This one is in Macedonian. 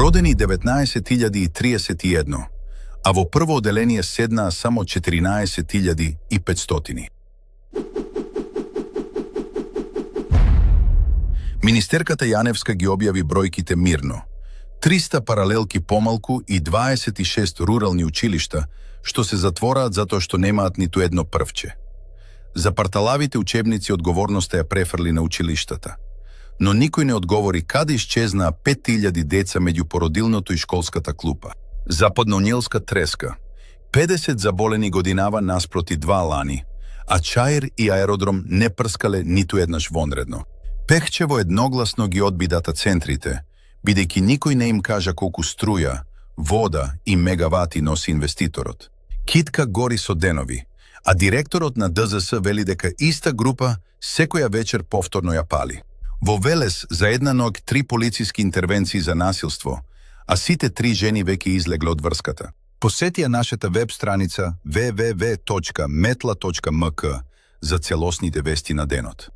Родени 19.031, а во прво оделение седнаа само 14.500. Министерката Јаневска ги објави бројките мирно. 300 паралелки помалку и 26 рурални училишта, што се затвораат затоа што немаат ниту едно првче. За парталавите учебници одговорноста ја префрли на училиштата. Но никој не одговори каде исчезнаа 5000 деца меѓу породилното и школската клупа. Западноњелска треска. 50 заболени годинава наспроти 2 лани, а Чаир и аеродром не прскале ниту еднаш вонредно. Пехчево едногласно ги одби дата центрите, бидејќи никој не им кажа колку струја, вода и мегавати носи инвеститорот. Китка гори со денови, а директорот на ДЗС вели дека иста група секоја вечер повторно ја пали. Во Велес за една ног 3 полициски интервенции за насилство, а сите 3 жени веќе излегле од врската. Посети ја нашата веб страница www.metla.mk за целосните вести на денот.